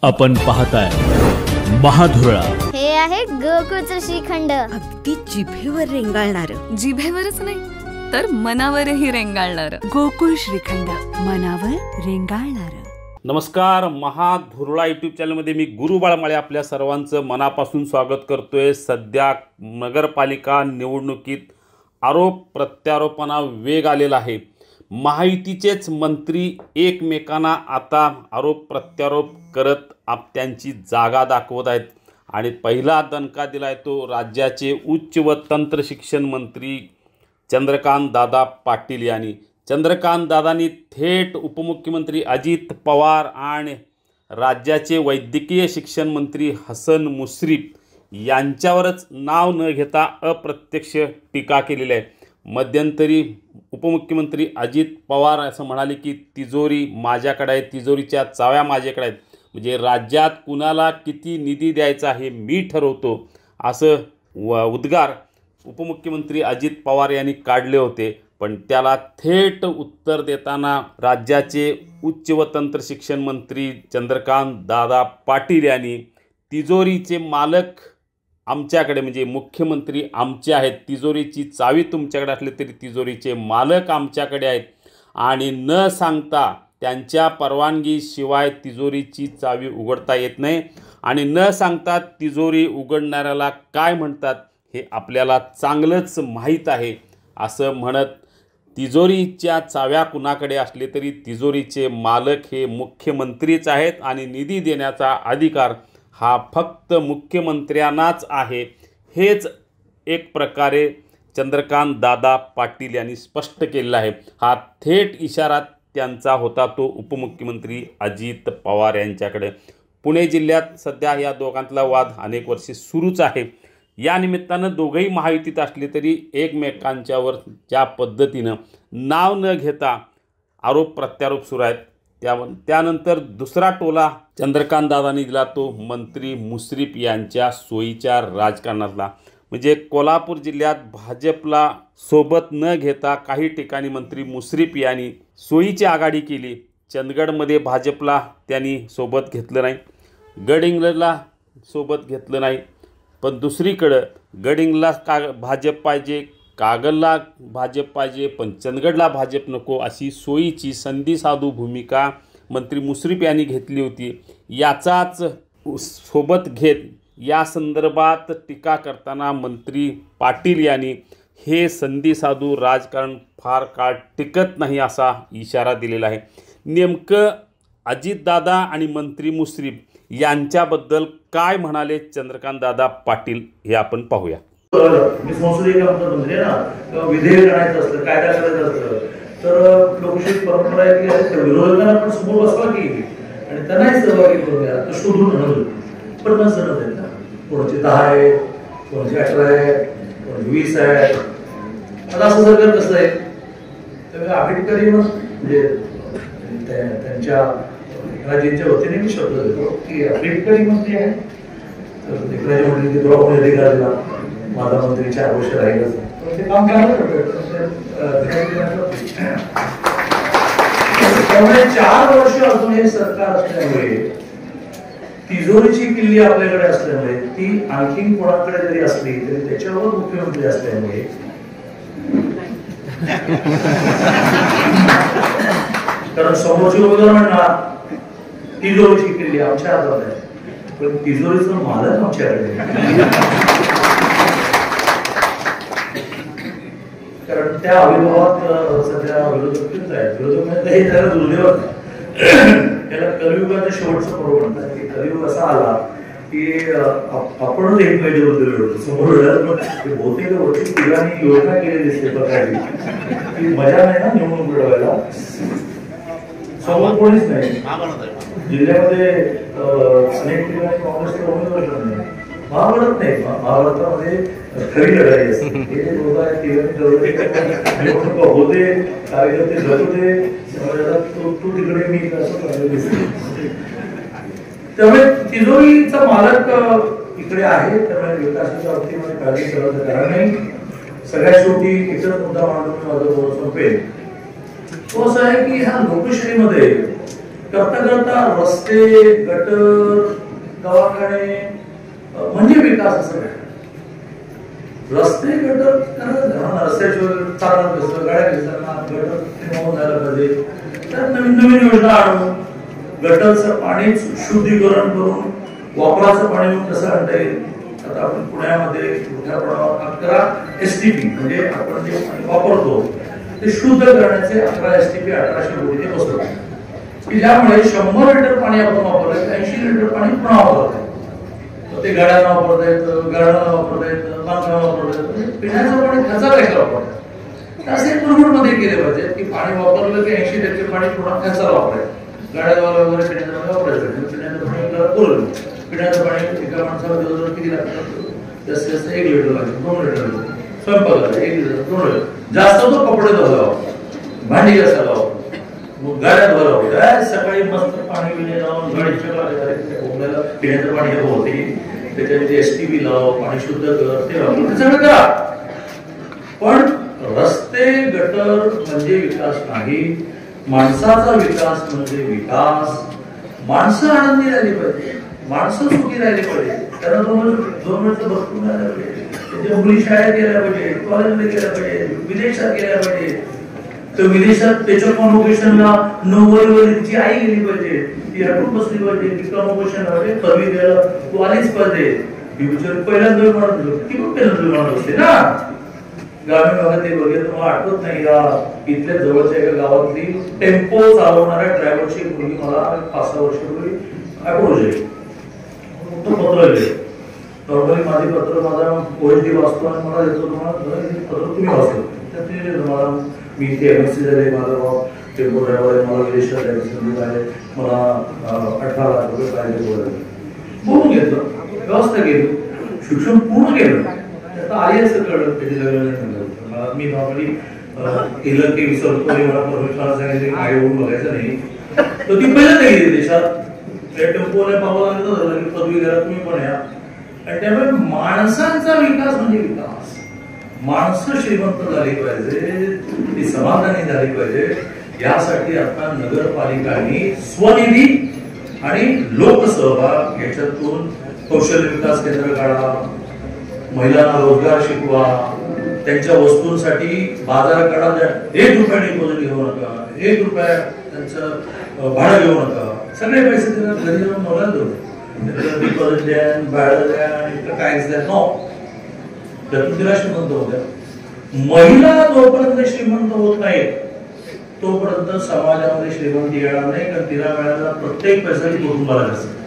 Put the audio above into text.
आपण पाहताय महाधुरा. हे आहे गोकुळचं श्रीखंड, अगदी जिभेवर रेंगाळणार. जिभेवरच नाही तर मनावरही रेंगाळणार. गोकुळ श्रीखंड, मनावर रेंगाळणार. नमस्कार, महाधुरळा यूट्यूब चॅनलमध्ये मी गुरु बाळमाळे आपल्या सर्वांचं मनापासून स्वागत करतोय. सध्या नगरपालिका निवडणुकीत आरोप प्रत्यारोपांना वेग आलेला आहे. महायुतीचेच मंत्री एकमेकांना आता आरोप प्रत्यारोप करत त्यांची जागा दाखवत आहेत. आणि पहिला दणका दिला आहे तो राज्याचे उच्च व तंत्र शिक्षण मंत्री चंद्रकांत दादा पाटील यांनी. चंद्रकांत दादांनी थेट उपमुख्यमंत्री अजित पवार आणि राज्याचे वैद्यकीय शिक्षण मंत्री हसन मुश्रीफ यांच्यावरच नाव न घेता अप्रत्यक्ष टीका केलेली आहे. मध्यंतरी उपमुख्यमंत्री अजित पवार असं म्हणाले की तिजोरी माझ्याकडे आहे, तिजोरीच्या चाव्या माझ्याकडे आहेत, म्हणजे राज्यात कुणाला किती निधी द्यायचा हे मी ठरवतो, असं उद्गार उपमुख्यमंत्री अजित पवार यांनी काढले होते. पण त्याला थेट उत्तर देताना राज्याचे उच्च व तंत्र शिक्षण मंत्री चंद्रकांत दादा पाटील यांनी तिजोरीचे मालक आमच्याकडे, म्हणजे मुख्यमंत्री आमचे आहेत, तिजोरीची चावी तुमच्याकडे असली तरी तिजोरीचे मालक आमच्याकडे आहेत, आणि न सांगता त्यांच्या परवानगीशिवाय तिजोरीची चावी उघडता येत नाही, आणि न सांगता तिजोरी उघडणाऱ्याला काय म्हणतात हे आपल्याला चांगलंच माहीत आहे, असं म्हणत तिजोरीच्या चाव्या कुणाकडे असले तरी तिजोरीचे मालक हे मुख्यमंत्रीच आहेत आणि निधी देण्याचा अधिकार हा फक्त मुख्यमंत्र्यांनाच आहे, हेच एक प्रकारे चंद्रकांत दादा पाटील यांनी स्पष्ट केलेलं आहे. हा थेट इशारा त्यांचा होता तो उपमुख्यमंत्री अजित पवार यांच्याकडे. पुणे जिल्ह्यात सध्या या दोघांतला वाद अनेक वर्षे सुरूच आहे. या निमित्तानं दोघंही महायुतीत असले तरी एकमेकांच्यावर ज्या पद्धतीनं नाव न घेता आरोप प्रत्यारोप सुरू आहेत, त्यानंतर दुसरा टोला चंद्रकांत दादांनी दिला तो मंत्री मुश्रीफ यांच्या सोयीच्या राजकारणातला. म्हणजे कोल्हापूर जिल्ह्यात भाजपला सोबत न घेता काही ठिकाणी मंत्री मुश्रीफ यांनी सोयीची आघाडी केली. चंदगडमध्ये भाजपला त्यांनी सोबत घेतलं नाही, गडहिंग्लजला सोबत घेतलं नाही, पण दुसरीकडं गडहिंग्लजला भाजप पाहिजे, कागलला भाजप पाहिजे, पण चंदगडला भाजप नको, अशी सोयीची संधी साधू भूमिका मंत्री मुश्रीफ यांनी घेतली होती. याचाच सोबत घेत या संदर्भात टीका करताना मंत्री पाटील यांनी हे संधी साधू राजकारण फार काळ टिकत नाही असा इशारा दिलेला आहे. नेमकं अजितदादा आणि मंत्री मुश्रीफ यांच्याबद्दल काय म्हणाले चंद्रकांत दादा पाटील हे आपण पाहूया. मी संसदीय मंत्री ना, किंवा विधेयक आणायचं असतं, कायदा करायचं असतं, तर लोकशाही परंपरा आहे की विरोधकांना पण समोर बसवा की आणि त्यांनाही सहभागी करून द्या, तर शोधून आणून. पण मग जरत आहेत ना, कोणाची 10 आहे, कोणाची 18 आहे, कोणाची 20 आहे. आता असं सरकार कसं आहे, त्यामुळे आंबेडकरी म्हणजे त्यांच्या एकनाथजींच्या वतीने मी शब्द देतो की आंबेडकरी मंत्री आहे, तर एकनाथजी म्हणले की तुला कोणी अधिकार दिला, माझा मंत्रीच्या आवश्यक राहीलच ते काम त्यामुळे 4 वर्ष अजून हे सरकार असल्यामुळे, तिजोरीची किल्ली आपल्याकडे असल्यामुळे, ती आणखी कोणाकडे जरी असली तरी त्याच्यावर मुख्यमंत्री असल्यामुळे कारण समोरची उमेदवार म्हणणार तिजोरीची किल्ली आमच्या हातात आहे, पण तिजोरीचं मालक आमच्याकडे, कारण त्या अभिभावात सध्या विरोधक फिरत आहेत. विरोधक म्हणजे हे त्याला दुर्दैव त्याला कलियुगाचं शेवटचं पर्व म्हणतात की कलियुग असा आला की आपणच एकमेकांबद्दल होतो समोर बहुतेक वरती तिघांनी योजना केली दिसते प्रकारची की मजा नाही ना निवडणूक लढवायला, समोर कोणीच नाही. जिल्ह्यामध्ये अनेक ठिकाणी काँग्रेसचे उमेदवार नाही, महाभारत नाही, महाभारतामध्ये खरी लढाई असते. हे लोक होते, कार्यकर्ते जगत होते, तू तिकडे मी असं दिसते. त्यामुळे तिजोरीचा मालक इकडे आहे, त्यामुळे विकासाच्या बाबतीमध्ये काळजी करायचं कारण नाही. सगळ्यात शेवटी एकच मुद्दा मांडून माझं संपेल तो असा आहे की ह्या लोकशाहीमध्ये करता करता रस्ते, गटर, दवाखाने म्हणजे विकास असं नाही. रस्ते, गटर रस्त्याशिवाय चालणार कसं, गाड्या कसं, गटर झालं पाहिजे. तर नवीन नवीन योजना आणून गटरचं पाणी शुद्धीकरण करून वापराचं पाणी म्हणून कसं आणता येईल. आता आपण पुण्यामध्ये मोठ्या प्रमाणात 11 STP म्हणजे आपण जे पाणी वापरतो ते शुद्ध करण्याचे 11 STP 1800 कोटी ते बसवतो की ज्यामुळे 100 लिटर पाणी आपण वापरलं 80 लिटर पाणी पुन्हा वापरतो. ते गाड्यांना वापरता येतं, गाड्यांना वापरता येतं, बांधकामाला वापरता येतं. म्हणजे पिण्याचं पाणी खर्चाला कशाला वापरतात. असे मध्ये केले पाहिजे की पाणी वापरलं की 80% पाणी पुन्हा खर्चाला वापरायचं. गाड्याला वगैरे पिण्याचं पाणी वापरायचं. पिण्याचं पाणी पुरलं. पिण्याचं पाणी एका माणसाला दिवसभर किती लागतं. जास्तीत जास्त 1 लिटर लागतं, 2 लिटर लागतं. स्वयंपाकाला 1 लिटर, 2 लिटर. जास्त तो कपडे धुवायला, भांडी घासायला, मग गाड्या धुवायला. सकाळी मस्त पाणी पिणे लावून गाडीच्या पिण्याचं पाणी हे होते. त्याच्यामध्ये STP लाव, पाणी शुद्ध कर, ते वापर सगळं करा. पण रस्ते, गटर म्हणजे विकास नाही. माणसाचा विकास म्हणजे विकास. माणसं आनंदी राहिली पाहिजे, माणसं सुखी राहिली पाहिजे. त्यांना दोन वेळचं भरपूर मिळालं पाहिजे. त्यांच्या मुली शाळेत गेल्या पाहिजे, कॉलेजमध्ये गेल्या पाहिजे, विदेशात गेल्या पाहिजे. तर विदेशात त्याच्या कॉन्व्होकेशनला 9 वर्षाची आई गेली पाहिजे. ती हटून बसली पाहिजे. ती कॉन्व्होकेशन पदवी द्यायला तू आलीच पाहिजे. ही विचार पहिल्यांदा म्हणत होती की पहिल्यांदा म्हणत असते ना. ग्रामीण भागात ते बघितलं मला आठवत नाही. इथल्या जवळच्या एका गावातली टेम्पो चालवणाऱ्या ड्रायव्हरची मुलगी मला 5-6 वर्षापूर्वी अप्रोच झाली. पत्र लिहिले. नॉर्मली माझे पत्र माझा OSD वाचतो आणि मला देतो. तुम्हाला पत्र तुम्ही वाचलं मला मी इथे MSc झाले. माझा टेम्पो ड्रायव्हर आहे. मला विदेशात जायचं आहे. मला 18 लाख रुपये पाहिजे. बोलून घेतलं, व्यवस्था केली, शिक्षण पूर्ण केलं. आता आई असं कळलं त्याची लग्न. मी नॉर्मली केलं की विसरतो. मला परमेश्वराला सांगितलं आई होऊन बघायचं नाही. तर ती पहिल्यांदा गेली देशात. टेम्पोने पाहावं लागलं की पदवी घ्या तुम्ही पण या. आणि त्यामुळे माणसांचा विकास म्हणजे विकास. माणसं श्रीमंत झाली पाहिजे, ती समाधानी झाली पाहिजे. यासाठी आता नगरपालिकांनी स्वनिधी आणि लोकसहभाग याच्यातून कौशल्य विकास केंद्र काढा, महिलांना रोजगार शिकवा, त्यांच्या वस्तूंसाठी बाजार काढा. 1 रुपया डिपॉझिट घेऊ नका, 1 रुपया त्यांचं भाडं घेऊ नका. सगळे पैसे त्यांना घरी जाऊन मोबाईल देऊ. डिपॉझिट द्या, भाडं द्या आणि टॅक्स द्या. नो, त्यातून तिला श्रीमंत होत्या. महिला जोपर्यंत श्रीमंत होत नाहीत तोपर्यंत समाजामध्ये श्रीमंती येणार नाही. कारण तिला मिळालेला प्रत्येक पैसा कुटुंबाला असतो.